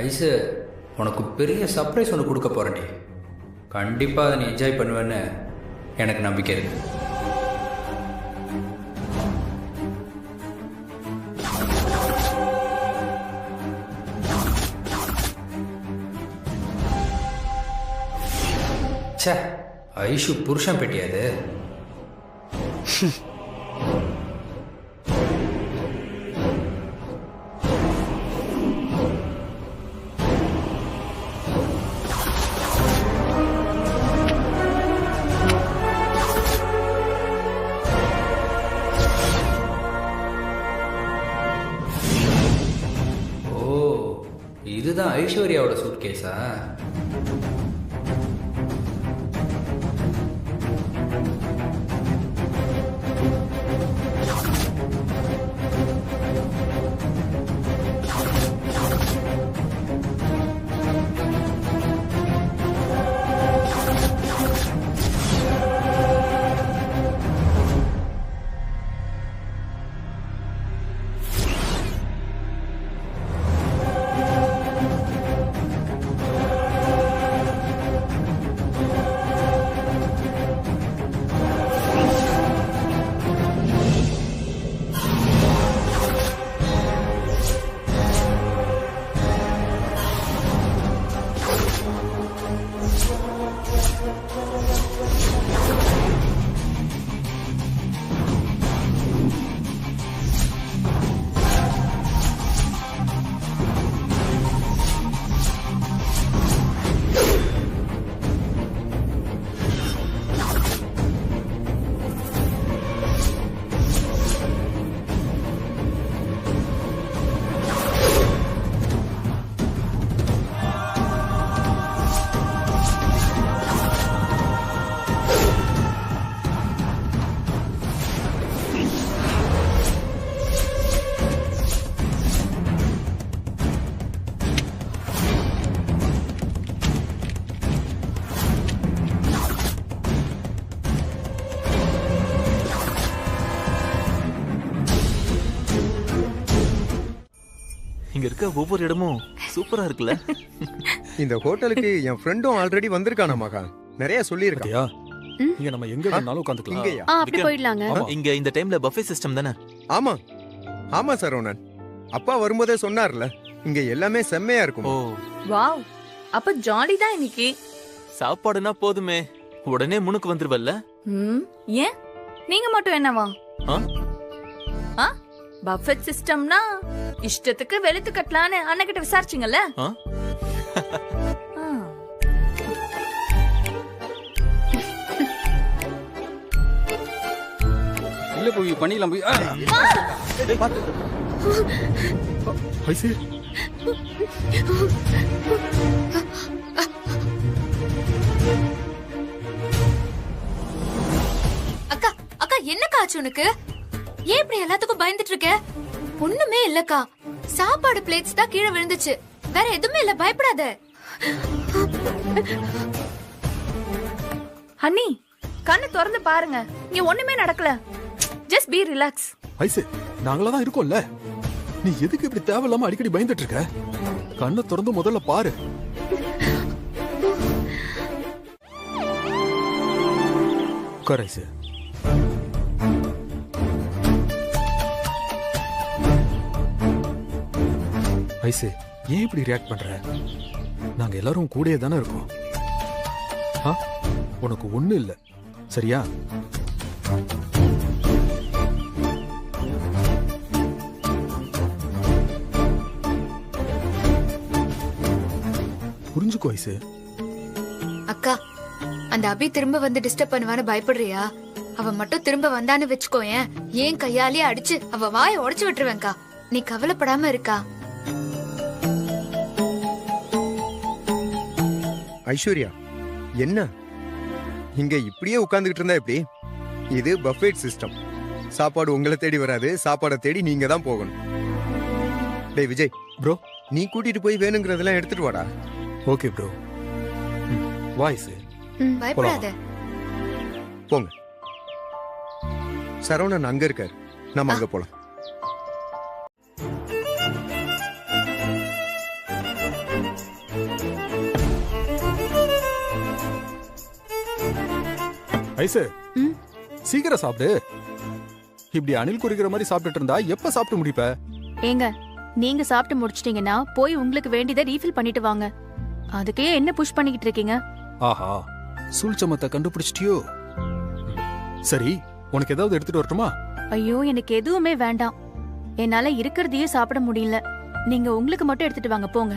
Ice, உனக்கு பெரிய surprise ஒன்று கொடுக்க போகிறேன்டி. கண்டிப்பாக அதை நீ என்ஜாய் பண்ணுவேன்னு எனக்கு நம்பிக்கை இருக்கு. ச்சே, ஐஷு புருஷன் பெட்டியாது. இதுதான் ஐஸ்வர்யாவோட சூட்கேஸா? இங்க இருக்க ஒவ்வொரு இடமும் சூப்பரா இருக்குல்ல. இந்த ஹோட்டலுக்கு என் ஃப்ரெண்டும் ஆல்ரெடி வந்திருக்கான மகா, நிறைய சொல்லியிருக்காயா. இங்க நம்ம எங்க வேணாலும் உட்கார்ந்துக்கலாம். இங்கயா? அப்படி போயிடலாங்க. இங்க இந்த டைம்ல பஃபே சிஸ்டம் தானே? ஆமா ஆமா சரவணன், அப்பா வரும்போதே சொன்னார்ல, இங்க எல்லாமே செம்மையா இருக்கும். ஓ வாவ், அப்ப ஜாலி தான் இன்னைக்கு. சாப்பாடுனா போதுமே, உடனே முனுக்கு வந்துருவல்ல. ஏன் நீங்க மட்டும் என்னவா? பஃபெட் சிஸ்டம்னா இஷ்டத்துக்கு வெளுத்து கட்டலான்னு அண்ணகிட்ட விசாரிச்சிங்கல்ல? இல்ல போய் பண்ணிடலாம் போய். ஐசு, அக்கா அக்கா என்னக்கா ஆச்சு உனக்கு? ஏன் இப்படி எல்லாத்துக்கும் பயந்துட்டு இருக்க? ஒண்ணுமே இல்லக்கா, சாப்பாடு பிளேட்ஸ் தான் கீழே விழுந்துச்சு, வேற எதுவுமே இல்ல, பயப்படாத. ஹன்னி, கண்ணு திறந்து பாருங்க, இங்க ஒண்ணுமே நடக்கல. Just be relax. ஐசு, நாங்களா தான் இருக்கோம்ல, நீ எதுக்கு இப்படி தேவையில்லாம அடிக்கடி பயந்துட்டு இருக்க? கண்ணை திறந்து முதல்ல பாரு. ஐசு, ஐசு, ஏன் இப்படி ரியாக்ட் பண்ற? நாங்க எல்லாரும் கூடயே தானே இருக்கோம். உனக்கு ஒண்ணு இல்ல, சரியா? புரிஞ்சுக்கோ ஐசு. அக்கா, அந்த அபி திரும்ப வந்து டிஸ்டர்ப் பண்ணுவான்னு பயப்படுறியா? அவ மட்டும் திரும்ப வந்தான்னு வச்சுக்கோ, ஏன் கையாலேயே அடிச்சு அவ வாயை உடைச்சு விட்டுருவேன்க்கா. நீ கவலைப்படாம இருக்கா. ஐஸ்வர்யா, என்ன இங்க இப்படியே உட்கார்ந்துகிட்டு இருந்தா எப்படி? இது பஃபெட் சிஸ்டம். சாப்பாடு உங்களை தேடி வராது, சாப்பாடை தேடி நீங்க தான் போகணும். டேய் விஜய் ப்ரோ, நீ கூட்டிட்டு போய் வேணுங்கிறதெல்லாம் எடுத்துட்டு வாடா. Okay bro. வாய்ஸ் பயப்படாத. போங்க. சரவணன் அங்க இருக்காரு, நம்ம அங்க போலாம். ஐசு ம் சீக்கிரம் சாப்பிடு. இப்படி அணில் குறிக்கிற மாதிரி சாப்பிட்டுட்டு இருந்தா எப்ப சாப்பிட்டு முடிப்ப? ஏங்க நீங்க சாப்பிட்டு முடிச்சிட்டீங்கன்னா போய் உங்களுக்கு வேண்டியதை ரீஃபில் பண்ணிட்டு வாங்க. அதுக்கே என்ன புஷ் பண்ணிக்கிட்டு இருக்கீங்க? ஆஹா, சூழ்ச்சமத்தை கண்டுபிடிச்சிட்டியோ? சரி, உனக்கு ஏதாவது எடுத்துட்டு வரட்டுமா? ஐயோ எனக்கு எதுவுமே வேண்டாம். என்னால இருக்கிறதையே சாப்பிட முடியல. நீங்க உங்களுக்கு மட்டும் எடுத்துட்டு வாங்க போங்க.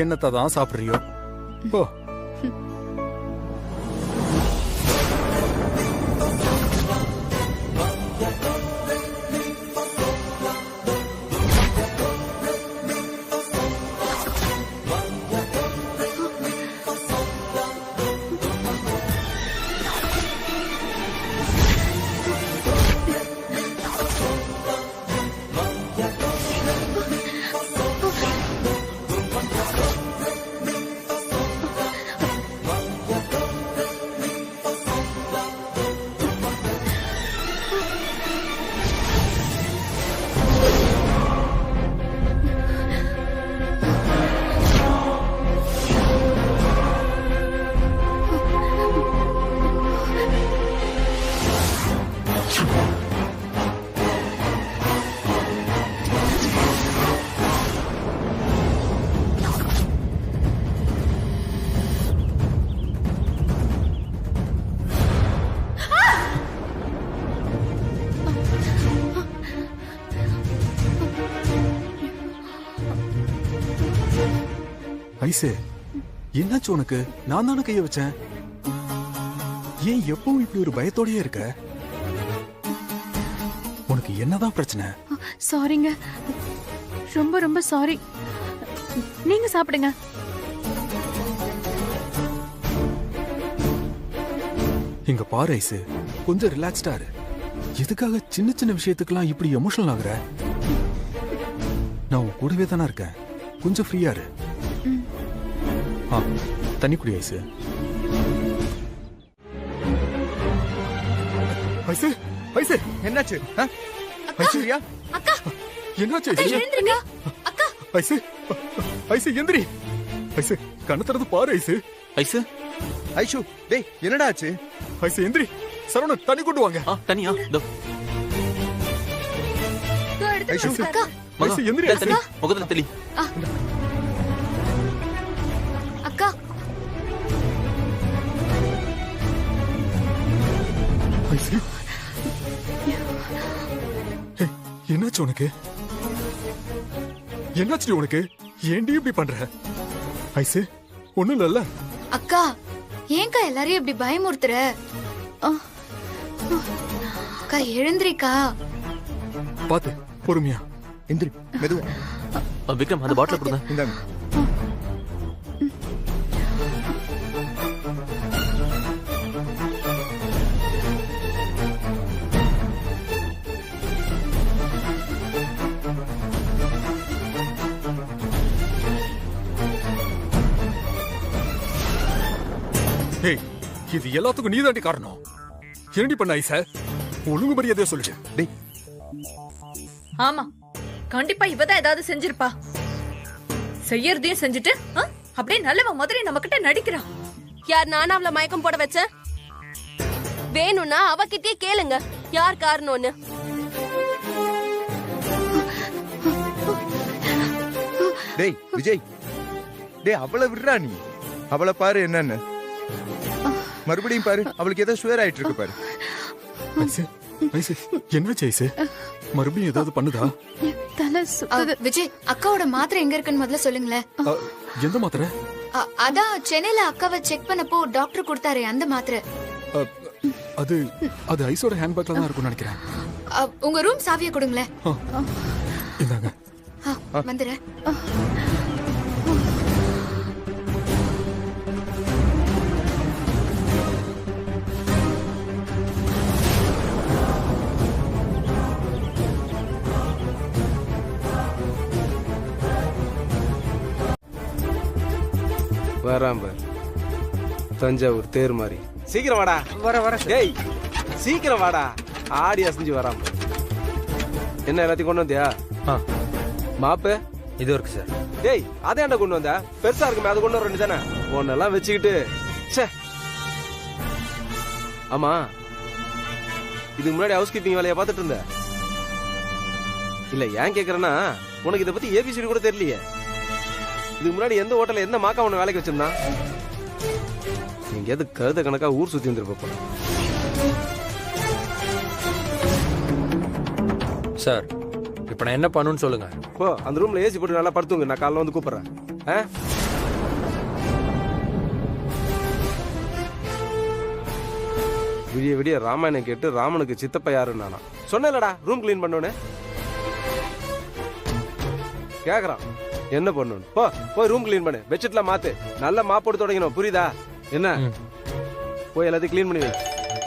என்னத்தை தான் சாப்பிடுறியோ போ. ஐசு, என்னாச்சு உனக்கு? நான் தானே கைய வச்சேன். ஏன் எப்பவும் இப்படி ஒரு பயத்தோடயே இருக்க? உனக்கு என்னதான் பிரச்சனை? சாரிங்க, ரொம்ப ரொம்ப சாரி. நீங்க சாப்பிடுங்க. இங்க பாரு ஐசு, கொஞ்சம் ரிலாக்ஸ்டா இரு. எதுக்காக சின்ன சின்ன விஷயத்துக்கெல்லாம் இப்படி எமோஷனல் ஆகுற? நான் உன் கூடவே தானே இருக்கேன். கொஞ்சம் ஃப்ரீயா இரு. ஆ, தண்ணி குடி ஐசு. ஐசு, ஐசு, என்னாச்சு? ஐஸ்வர்யா, என்னாச்சு ஐசு? ஐசு, ஐசு எந்திரி. ஐசு, கண்ணை திறந்து பாரு ஐசு. ஐசு ஐஷு, டேய் என்னடா ஆச்சு? ஐசு எந்திரி. சரவணன், தண்ணி கொண்டு வாங்க. தனியா ஐஷு, ஐசு எந்திரி ஐசு. முகத்துல தெளி. அக்கா ஐசு, ஏய், என்னாச்சு உனக்கு? என்னாச்சு உனக்கு? ஏன்டி இப்படி பண்ற? ஐசு, ஒண்ணும் இல்லல்ல? அக்கா ஏன்க்கா எல்லாரையும் இப்படி பயமுறுத்துற? அக்கா எழுந்திரிக்கா. பாத்து, பொறுமையா எந்திரி, மெதுவா. விக்ரம், அந்த பாட்டில் கொடுங்க. இந்தாங்க. ஏய், இது எல்லாத்துக்கும் நீதாண்டி காரணம். என்னடி பண்ண ஐச? ஒழுங்கு மரியாதையா சொல்லிடு. டேய், ஆமா, கண்டிப்பா இவதான் ஏதாவது செஞ்சிருப்பா. செய்யறதையும் செஞ்சுட்டு அப்படியே நல்லவ மாதிரி நம்ம கிட்ட நடிக்கிறான். யார் நானா அவள மயக்கம் போட வச்சேன்? வேணும்னா அவகிட்டே கேளுங்க யார் காரணம்னு. டேய் விஜய், டேய் அவளை விடுறா நீ. அவளை பாரு என்னன்னு. மறுபடியும் பாரு, அவளுக்கு ஏதோ சுவர் ஆயிட்டு இருக்கு பாரு. ஐசு, ஐசு, என்னாச்சு ஐசு? மறுபடியும் ஏதாவது பண்ணுதா? தலை சுத்துது. விஜய், அக்காவோட மாத்திரை எங்க இருக்குன்னு முதல்ல சொல்லுங்களேன். எந்த மாத்திரை? அதான் சென்னையில அக்காவை செக் பண்ணப்போ டாக்டர் கொடுத்தாரு அந்த மாத்திரை. அது அது ஐஸோட ஹேண்ட்பேக்ல தான் இருக்கும்னு நினைக்கிறேன். உங்க ரூம் சாவியை கொடுங்களேன். இந்தாங்க. வந்துடுறேன். வராம்ப தஞ்சாவூர் தேர் மாதிரி. சீக்கிரம் வாடா. வர டேய், சீக்கிரம் வாடா. ஆடி அசைஞ்சு வராம்ப. என்ன எல்லாத்தையும் கொண்டு வந்தியா? மாப்பு இது இருக்கு சார். டேய், அதை ஏன்டா கொண்டு வந்த? பெருசா இருக்குமே, அதை கொண்டு வர வேண்டியதானே? ஒன்னெல்லாம் வச்சுக்கிட்டு ஆமா, இதுக்கு முன்னாடி ஹவுஸ் கீப்பிங் வேலையை பார்த்துட்டு இருந்த? இல்ல ஏன் கேக்குறேன்னா, உனக்கு இதை பத்தி ஏபிசிடி கூட தெரியலையே. இதுக்கு முன்னாடி எந்த ஹோட்டல்ல எந்த மாக்கா உன்னை வேலைக்கு வச்சிருந்தான்? எங்கேயாவது கழுத கணக்கா ஊர் சுத்தி வந்துருப்ப. சார், இப்ப நான் என்ன பண்ணணும்னு சொல்லுங்க. போ, அந்த ரூம்ல ஏசி போட்டு நல்லா படுத்துங்க. நான் காலைல வந்து கூப்பிடுறேன். விடிய விடிய ராமாயணம் கேட்டு ராமனுக்கு சித்தப்ப யாருன்னு நானா சொன்னேன்லடா ரூம் கிளீன் பண்ணோன்னு. கேக்குறான் என்ன பண்ணணும். போ போய் ரூம் கிளீன் பண்ணு, பெட்ஷீட்லாம் மாத்து, நல்லா மாப்போடு தொடங்கணும். புரியுதா? என்ன போய் எல்லாத்தையும் கிளீன் பண்ணி வை.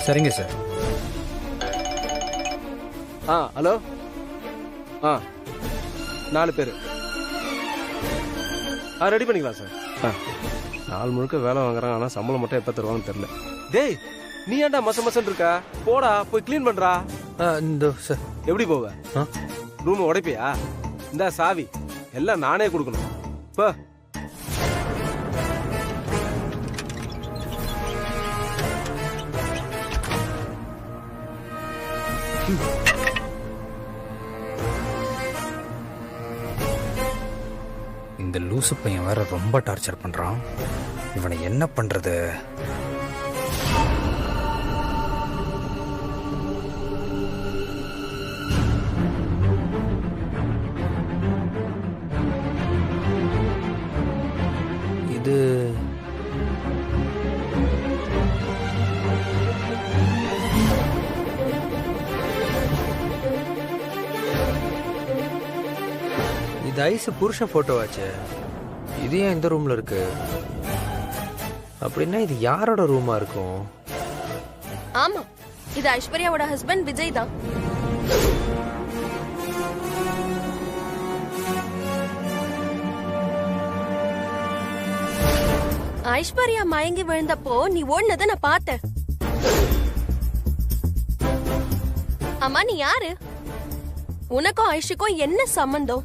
சரிங்க சார். ஹலோ. 4 பேர் ரெடி பண்ணிக்கலாம் சார். நாள் முழுக்க வேலை வாங்குறாங்க, ஆனா சம்பளம் மட்டும் எப்ப தருவாங்கன்னு தெரியல. டேய், நீ ஏன்டா மசம் இருக்கா? போடா போய் கிளீன் பண்றா. இந்த சார். எப்படி போவ? ரூம் உடைப்பியா? இந்த சாவி எல்லாம் நானே கொடுக்கணும். போ. இந்த லூசு பையன் வேற ரொம்ப டார்ச்சர் பண்றான். இவனை என்ன பண்றது? இது இது ஐஸ் புருஷன் போட்டோவாச்சு. இது ஏன் இந்த ரூம்ல இருக்கு? அப்படின்னா இது யாரோட ரூமா இருக்கும்? ஆமா, இது ஐஸ்வர்யாவோட ஹஸ்பண்ட் விஜய் தான். ஐஸ்வர்யா மயங்கி விழுந்தப்போ நீ ஓடுனதை நான் பார்த்தேன். அம்மா, நீ யாரு? உனக்கும் ஐஷுக்கும் என்ன சம்பந்தம்?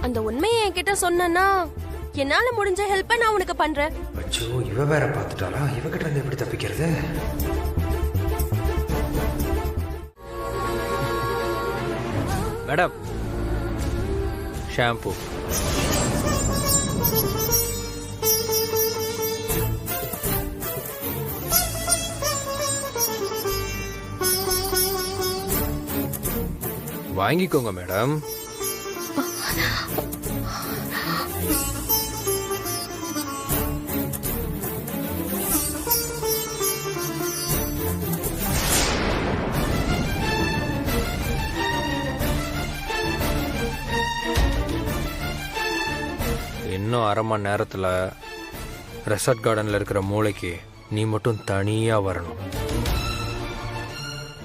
அந்த உண்மையை என்கிட்ட சொன்னா என்னால முடிஞ்ச ஹெல்ப்ப நான் உனக்கு பண்றேன். அச்சோ, இவ வேற பாத்துட்டாளா? இவகிட்ட இருந்து எப்படி தப்பிக்கிறது? Madam, shampoo. வாங்கிக்கோங்க மேடம். இன்னும் 1/2 மணி நேரத்தில் ரெசார்ட் கார்டனில் இருக்கிற மூளைக்கு நீ மட்டும் தனியாக வரணும்.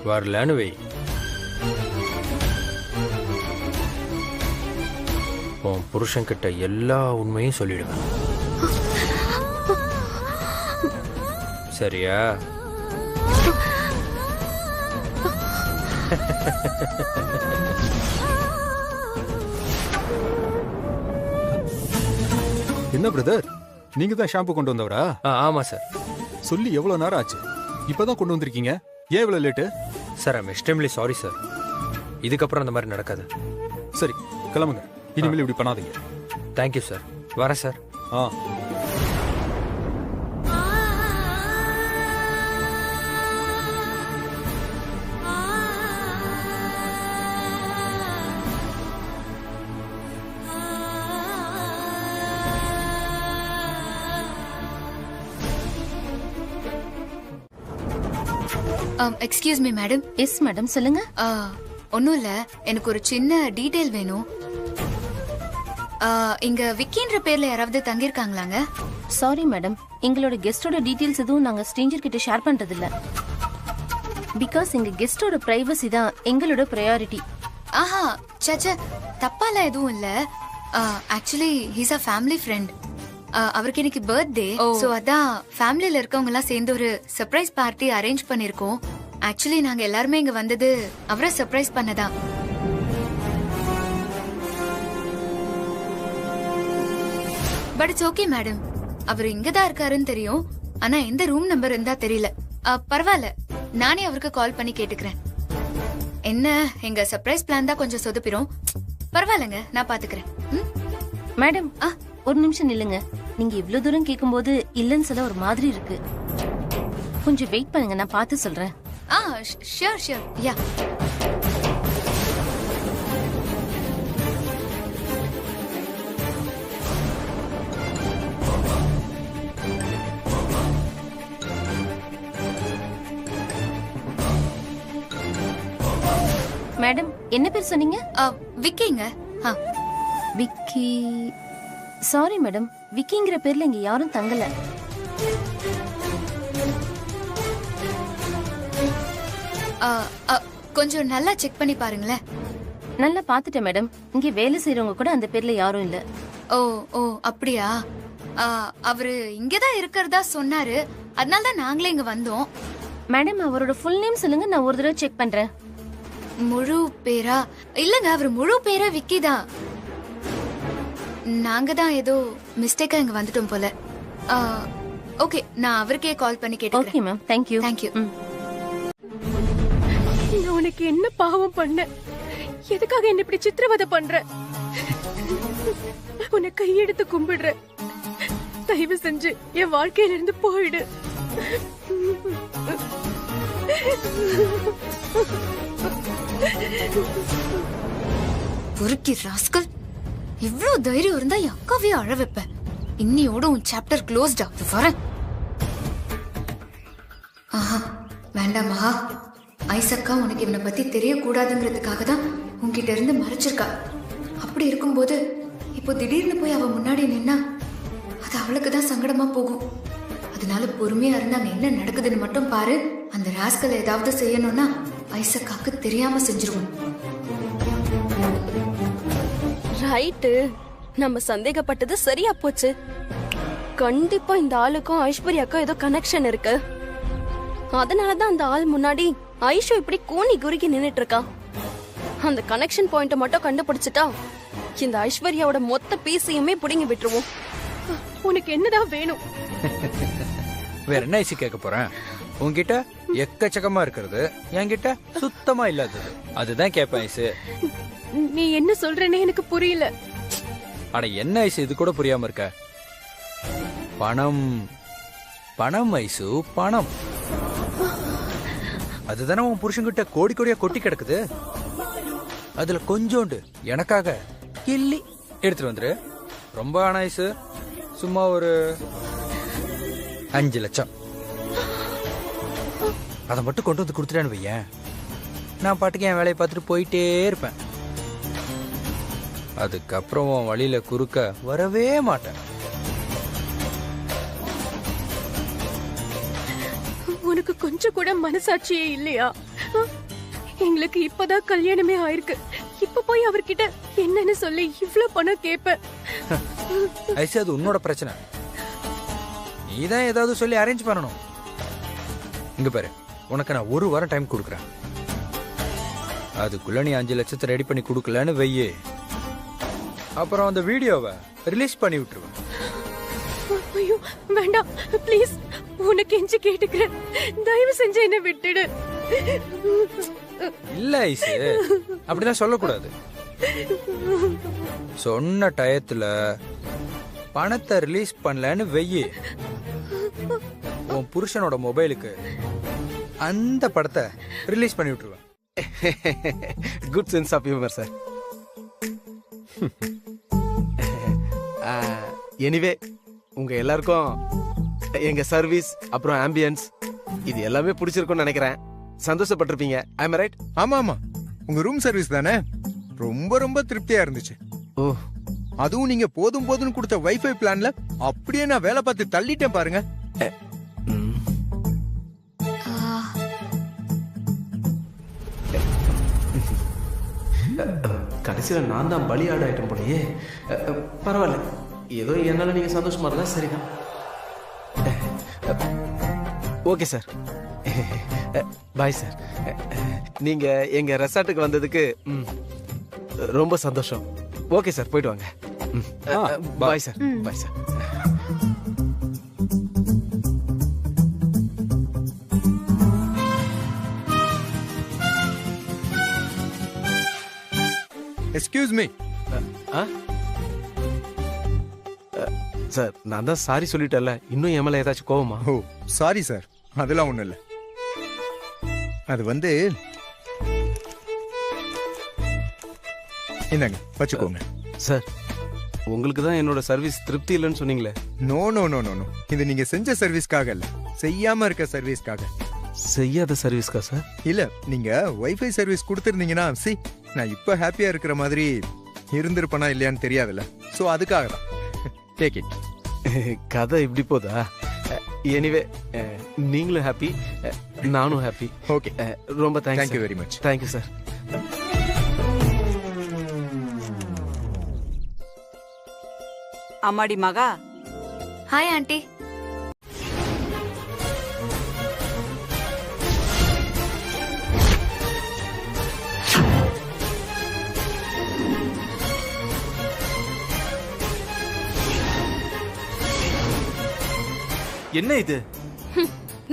வரலன்னு வை, உன் புருஷன்கிட்ட எல்லா உண்மையும் சொல்லிடுவேன். சரியா? என்ன பிரதர், நீங்க தான் ஷாம்பு கொண்டு வந்தவரா? ஆமா சார். சொல்லி எவ்வளவு நேரம் ஆச்சு? இப்பதான் கொண்டு வந்திருக்கீங்க. ஏன் இவ்வளவு late? Sir, I'm extremely sorry sir. இதுக்கப்புறம் அந்த மாதிரி நடக்காது. சரி, கிளம்புங்க. இனிமேல் இப்படி பண்ணாதீங்க. Thank you sir. வரேன் sir. Excuse me madam. Yes madam, சொல்லுங்க. ஒன்னும் இல்ல, எனக்கு ஒரு சின்ன டீடைல் வேணும். இங்க விக்கின்ற பேர்ல யாராவது தங்கியிருக்காங்களாங்க? சாரி மேடம், எங்களோட கெஸ்டோட டீடைல்ஸ் எதுவும் நாங்க ஸ்ட்ரேஞ்சர் கிட்ட ஷேர் பண்றது இல்ல. பிகாஸ் எங்க கெஸ்டோட பிரைவசி தான் எங்களோட பிரையாரிட்டி. ஆஹா, சச்ச, தப்பால எதுவும் இல்ல. Actually he's a family friend. அவருக்கு இன்னைக்கு பர்த்டே. சோ அதான் ஃபேமிலில இருக்கவங்க எல்லாம் சேர்ந்து ஒரு சர்ப்ரைஸ் பார்ட்டி அரேஞ்ச் பண்ணிருக்கோம். ஆக்சுவலி நாங்க எல்லாருமே இங்க வந்தது அவரை சர்ப்ரைஸ் பண்ணதான். But it's okay madam. அவர் இங்கதான் இருக்காருன்னு தெரியும். ஆனா எந்த ரூம் நம்பர் இருந்தா தெரியல. பரவாயில்ல, நானே அவருக்கு கால் பண்ணி கேட்டுக்கிறேன். என்ன எங்க சர்ப்ரைஸ் பிளான் தான் கொஞ்சம் சொதப்பிரும். பரவாயில்லங்க, நான் பாத்துக்கிறேன். மேடம் ஒரு நிமிஷம் நில்லுங்க. நீங்க இவ்ளோ தூரம் கேக்கும்போது இல்லன்னு சொல்ல ஒரு மாதிரி இருக்கு. கொஞ்சம் வெயிட் பண்ணுங்க, நான் பார்த்து சொல்றேன். Sure sure. யா மேடம் என்ன பேர் சொன்னீங்க? விக்கிங்க. விக்கி. சாரி மேடம், விக்கிங்கிற பேர்ல இங்க யாரும் தங்கல. கொஞ்சம் நல்லா செக் பண்ணி பாருங்களேன். நல்லா பாத்துட்டேன் மேடம். இங்க வேலை செய்யறவங்க கூட அந்த பேர்ல யாரும் இல்ல. ஓ ஓ அப்படியா? அவரு இங்கதான் இருக்கிறதா சொன்னாரு, அதனால தான் நாங்களே இங்க வந்தோம். மேடம் அவரோட ஃபுல் நேம் சொல்லுங்க, நான் ஒரு தடவை செக் பண்றேன். முழு பேரா? இல்லங்க, அவர் முழு பேரா விக்கி தான். நாங்க தான் ஏதோ மிஸ்டேக்கா இங்க வந்துட்டோம் போல. ஓகே, நான் அவருக்கே கால் பண்ணி கேட்டேன். Okay ma'am, thank you. Thank you. நான் உனக்கு என்ன பாவம் பண்ண? எதுக்காக என்ன இப்படி சித்திரவதை பண்ற? உன்னை கையெடுத்து கும்பிடுற. தயவு செஞ்சு என் வாழ்க்கையில இருந்து போயிடு. பொறுக்கி ராஸ்கல், இவ்ளோ தைரியம் இருந்தா என் அக்காவே அழ வைப்ப. இன்னியோட உன் சாப்டர் க்ளோஸ்டா. வரேன். ஆஹா வேண்டாம் மகா. ஐசக்கா உனக்கு இவனை பத்தி தெரியக்கூடாதுங்கிறதுக்காக தான் உன்கிட்ட இருந்து மறைச்சிருக்கா. அப்படி இருக்கும்போது இப்போ திடீர்னு போய் அவ முன்னாடி நின்னா அது அவளுக்கு தான் சங்கடமா போகும். அதனால பொறுமையா இருந்து அங்க என்ன நடக்குதுன்னு மட்டும் பாரு. அந்த ராஸ்கல் ஏதாவது செய்யணும்னா ஐசக்காக்கு தெரியாம செஞ்சிருவோம். ரைட்டு, நம்ம சந்தேகப்பட்டது சரியா போச்சு. கண்டிப்பா இந்த ஆளுக்கும் ஐஸ்வர்யாக்கும் ஏதோ கனெக்ஷன் இருக்கு. அதனாலதான் அந்த ஆள் முன்னாடி ஐஷு இப்படி கூனி குறுகி நின்னுட்டு இருக்கா. அந்த கனெக்ஷன் பாயிண்ட மட்டும் கண்டுபிடிச்சிட்டா இந்த ஐஸ்வர்யாவோட மொத்த பீஸையுமே புடிங்கி விட்டுருவோம். உனக்கு என்னதான் வேணும்? வேற என்ன ஐசி கேட்க போறேன்? உன்கிட்ட எக்கச்சக்கமா இருக்கிறது, என்கிட்ட சுத்தமா இல்லாதது, அதுதான் கேட்பேன் ஐசு. நீ என்ன சொல்றேன்னு எனக்கு புரியல. அட என்ன ஐசு இது கூட புரியாம இருக்க? பணம் பணம் ஐசு, பணம். அதுதானே உன் புருஷன்கிட்ட கோடி கோடியா கொட்டி கிடக்குது. அதுல கொஞ்சோண்டு எனக்காக கிள்ளி எடுத்துட்டு வந்துரு. ரொம்ப ஆனா ஐசு, சும்மா ஒரு 5 லட்சம் அதை மட்டும் கொண்டு வந்து கொடுத்துட்டேன்னு வையேன், நான் பாட்டுக்கு என் வேலையை பார்த்துட்டு போயிட்டே இருப்பேன். அதுக்கப்புறம் உன் வழியில குறுக்க வரவே மாட்டேன். உனக்கு கொஞ்சம் கூட மனசாட்சியே இல்லையா? எங்களுக்கு இப்பதான் கல்யாணமே ஆயிருக்கு. இப்ப போய் அவர்கிட்ட என்னன்னு சொல்லி இவ்ளோ பணம் கேப்ப? ஐசு அது உன்னோட பிரச்சனை. நீதான் ஏதாவது சொல்லி அரேஞ்ச் பண்ணணும். இங்க பாரு, உனக்கு நான் 1 வாரம் டைம் கொடுக்குறேன். அதுக்குள்ள நீ 5 லட்சத்தை ரெடி பண்ணி கொடுக்கலன்னு வையே, அப்புறம் அந்த வீடியோவை ரிலீஸ் பண்ணி விட்டுருவேன். ஐயோ வேண்டாம் ப்ளீஸ், உனக்கு எஞ்சி கேட்டுக்கிறேன், தயவு செஞ்சு என்ன விட்டுடு. இல்ல ஐசு, அப்படிதான் சொல்லக்கூடாது. சொன்ன டயத்துல பணத்தை ரிலீஸ் பண்ணலன்னு வெய்யி, உன் புருஷனோட மொபைலுக்கு அந்த படத்தை ரிலீஸ் பண்ணி விட்டுருவேன். Good sense of humour sir. Anyway உங்க எல்லாருக்கும் எங்க சர்வீஸ் அப்புறம் ஆம்பியன்ஸ் இது எல்லாமே பிடிச்சிருக்கும்னு நினைக்கிறேன். சந்தோஷப்பட்டிருப்பீங்க. ஐ அம் ரைட்? ஆமா ஆமா, உங்க ரூம் சர்வீஸ் தானே ரொம்ப ரொம்ப திருப்தியா இருந்துச்சு. ஓ, அதுவும் நீங்க போதும் போதும்னு கொடுத்த வைஃபை பிளான்ல அப்படியே நான் வேலை பார்த்து தள்ளிட்டேன் பாருங்க. கடைசியில நான் தான் பலியாடு ஆயிட்டம் போலயே. பரவாயில்ல, ஏதோ என்னால நீங்க சந்தோஷமா இருந்தா சரிதான். Okay sir, bye sir. நீங்க எங்க ரெசார்ட்டுக்கு வந்ததுக்கு ரொம்ப சந்தோஷம். ஓகே சார், போயிட்டு வாங்க. Bye sir. Bye sir. Excuse me. Sir நான் தான் சாரி சொல்லிட்டேன்ல, இன்னும் என் மேல ஏதாச்சும் கோவமா? ஓ சாரி சார், அதெல்லாம் ஒண்ணும் இல்ல. அது வந்து என்னங்க வச்சுக்கோங்க. சார் உங்களுக்கு தான் என்னோட சர்வீஸ் திருப்தி இல்லைன்னு சொன்னீங்களே. No no no no no, இது நீங்க செஞ்ச சர்வீஸ்க்காக இல்ல, செய்யாம இருக்க சர்வீஸ்க்காக. செய்யாத சர்வீஸ்க்கா சார்? இல்ல, நீங்க வைஃபை சர்வீஸ் கொடுத்துருந்தீங்கன்னா நான் இப்ப ஹாப்பியா இருக்கிற மாதிரி இருந்திருப்பனா இல்லையான்னு தெரியாதுல்ல. சோ அதுக்காக தான். Take it. கதை இப்படி போதா? எனிவே நீங்களும் ஹாப்பி, நானும் ஹாப்பி. ஓகே, ரொம்ப thanks. Thank you very much. Thank you sir. அம்மாடி மகா. Hi aunty. என்ன இது?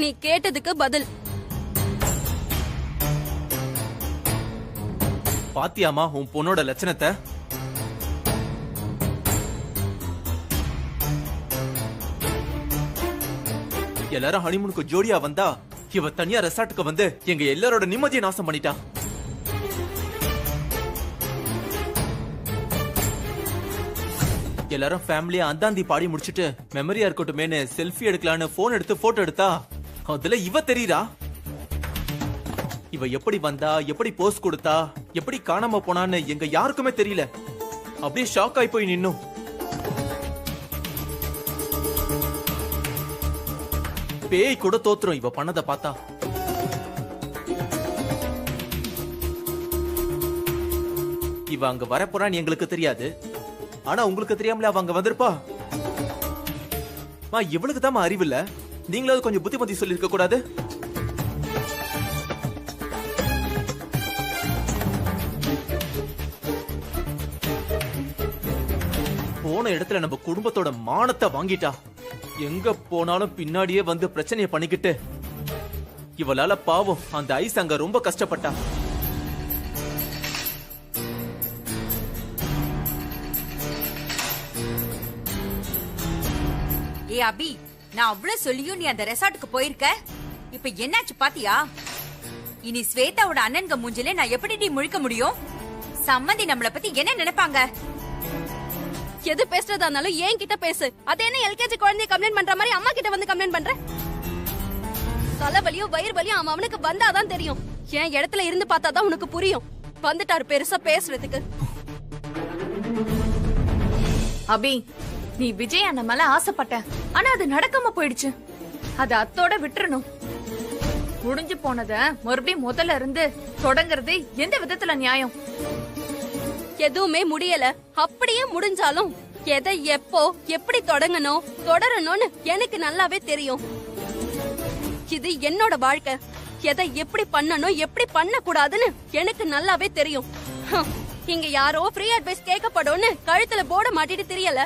நீ கேட்டதுக்கு பதில். பாத்தியாமா உன் பொண்ணோட லட்சணத்தை? எல்லாரும் ஹனிமூனுக்கு ஜோடியா வந்தா இவ தனியா ரெசார்ட்டுக்கு வந்து எங்க எல்லாரோட நிம்மதியை நாசம் பண்ணிட்டா. எல்லாரும் ஃபேமிலியா அந்தாந்தி பாடி முடிச்சிட்டு மெமரியா இருக்கட்டுமேனு செல்ஃபி எடுக்கலான்னு போன் எடுத்து போட்டோ எடுத்தா அதுல இவ தெரியுதா? இவ எப்படி வந்தா, எப்படி போஸ் கொடுத்தா, எப்படி காணாம போனான்னு எங்க யாருக்குமே தெரியல. அப்படியே ஷாக் ஆகி போய் நின்னும். பேய் கூட தோத்துரும் இவ பண்ணத பார்த்தா. இவ அங்க வரப்போறான்னு எங்களுக்கு தெரியாது, ஆனா உங்களுக்கு தெரியாமல அவ அங்க வந்திருப்பா. இவளுக்கு தான் அறிவு இல்ல, நீங்களாவது கொஞ்சம் புத்திமதி சொல்லி இருக்க கூடாது? போன இடத்துல நம்ம குடும்பத்தோட மானத்தை வாங்கிட்டா. எங்க போனாலும் பின்னாடியே வந்து பிரச்சனையை பண்ணிக்கிட்டு இவளால பாவம் அந்த ஐஸ் அங்க ரொம்ப கஷ்டப்பட்டா. ஏ அபி, நான் அவ்வளவு சொல்லியும் நீ அந்த ரெசார்ட்டுக்கு போயிருக்க. இப்ப என்னாச்சு பாத்தியா? இனி ஸ்வேதாவோட அண்ணன்க மூஞ்சில நான் எப்படி முழிக்க முடியும்? சம்மந்தி நம்மள பத்தி என்ன நினைப்பாங்க? எது பேசுறதா இருந்தாலும் ஏன் கிட்ட பேசு. அது என்ன எல்கேஜி குழந்தைய கம்ப்ளைண்ட் பண்ற மாதிரி அம்மா கிட்ட வந்து கம்ப்ளைண்ட் பண்ற? தலைவலியும் வயிறு வலியும் அவனுக்கு வந்தாதான் தெரியும். என் இடத்துல இருந்து பார்த்தாதான் உனக்கு புரியும். வந்துட்டாரு பெருசா பேசுறதுக்கு. அபி, நீ விஜய் அண்ணன் மேல ஆசைப்பட்ட, ஆனா அது நடக்காம போயிடுச்சு. அது அத்தோட விட்டுறணும். முடிஞ்சு போனத மறுபடியும் முதல்ல இருந்து தொடங்குறது எந்த விதத்துல நியாயம்? எதுவுமே முடியல. அப்படியே முடிஞ்சாலும் எதை எப்போ எப்படி தொடங்கணும் தொடரணும்னு எனக்கு நல்லாவே தெரியும். இது என்னோட வாழ்க்கை. எதை எப்படி பண்ணணும் எப்படி பண்ண கூடாதுன்னு எனக்கு நல்லாவே தெரியும். இங்க யாரோ ஃப்ரீ அட்வைஸ் கேட்கப்படும்னு கழுத்துல போட மாட்டிட்டு தெரியல.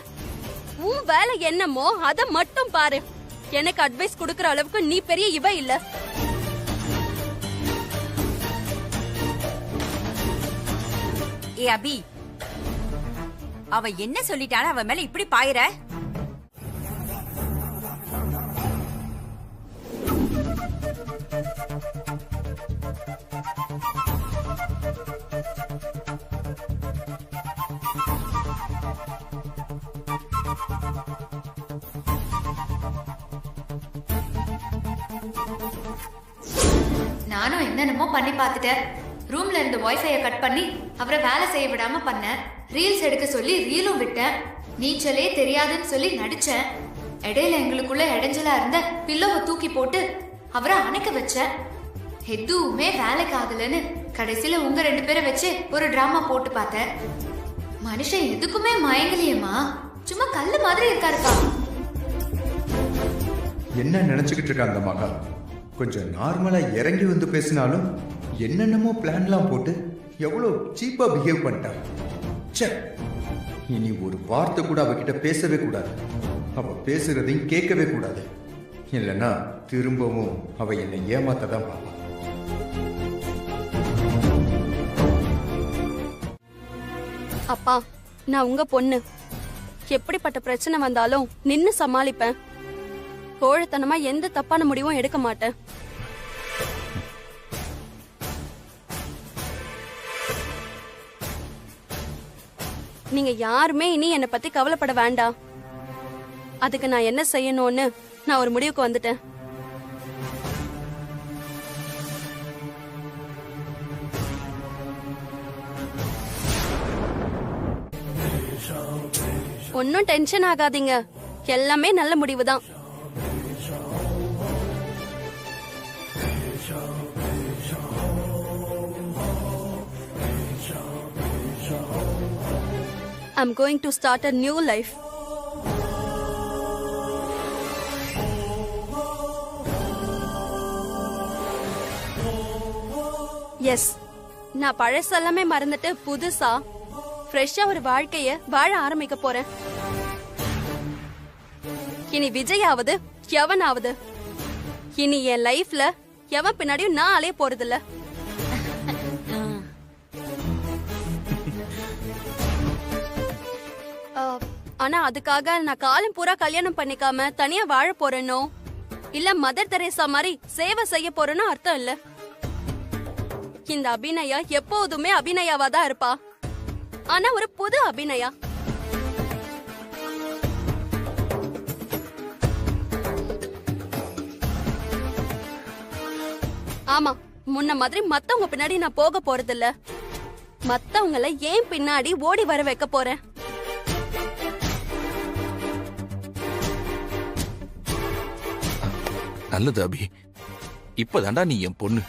உன் வேலை என்னமோ அத மட்டும் பாரு. எனக்கு அட்வைஸ் கொடுக்கற அளவுக்கு நீ பெரிய இவ இல்ல. ஏ அபி, அவ என்ன சொல்லிட்டான அவ மேல இப்படி பாயிர? நானும் என்னென்னமோ பண்ணி பார்த்துட்டேன். ரூம்ல இருந்த வைஃபையை கட் பண்ணி அவரை வேலை செய்ய விடாம பண்ணேன். ரீல்ஸ் எடுக்க சொல்லி ரீலும் விட்டேன். நீச்சலே தெரியாதுன்னு சொல்லி நடிச்சேன். இடையில எங்களுக்குள்ள இடைஞ்சலா இருந்த பில்லோவை தூக்கி போட்டு அவரை அணைக்க வச்சேன். எதுவுமே வேலைக்கு ஆகலன்னு கடைசியில உங்க 2 பேரை வச்சு ஒரு டிராமா போட்டு பார்த்தேன். மனுஷன் எதுக்குமே மயங்கலையேமா, சும்மா கல்லு மாதிரி இருக்காருப்பா. என்ன நினைச்சுக்கிட்டு இருக்க அந்த மகா? கொஞ்சம் நார்மலா இறங்கி வந்து பேசினாலும் என்னென்னமோ பிளான்லாம் போட்டு எவ்வளோ சீப்பா பிஹேவ் பண்ணிட்டா. ச்சே, இனி ஒரு வார்த்தை கூட அவகிட்ட பேசவே கூடாது. அவ பேசுறதையும் கேட்கவே கூடாது. இல்லைன்னா திரும்பவும் அவ என்னை ஏமாத்ததான் பார்ப்பா. அப்பா, நான் உங்க பொண்ணு. எப்படிப்பட்ட பிரச்சனை வந்தாலும் நின்னு சமாளிப்பேன். கோழத்தனமா எந்த தப்பான முடிவும் எடுக்க மாட்டேன். நீங்க யாருமே இனி என்னை பத்தி கவலைப்பட வேண்டாம். அதுக்கு நான் என்ன செய்யணும்னு நான் ஒரு முடிவுக்கு வந்துட்டேன். ஒன்னும் டென்ஷன் ஆகாதீங்க, எல்லாமே நல்ல முடிவுதான். I'm going to start a new life. Yes, நான் பழசெல்லாமே மறந்துட்டு புதுசா ஃப்ரெஷ்ஷா ஒரு வாழ்க்கைய வாழ ஆரம்பிக்க போறேன். இனி விஜயாவது எவனாவது, இனி என் லைஃப்ல எவன் பின்னாடியும் நான் அலைய போறதில்ல. ஆனா அதுக்காக நான் காலம் பூரா கல்யாணம் பண்ணிக்காம தனியா வாழ போறேனோ இல்ல மதர் தெரேசா மாதிரி சேவை செய்ய போறேனோ அர்த்தம் இல்ல. இந்த அபிநயா எப்போதுமே அபிநயாவா தான் இருப்பா. ஆனா ஒரு புது அபிநயா. ஆமா, முன்ன மாதிரி மத்தவங்க பின்னாடி நான் போக போறதில்ல. மத்தவங்கள ஏன் பின்னாடி ஓடி வர வைக்க போறேன். நல்லது அபி, இப்பதாண்டா நீ என் பொண்ணு.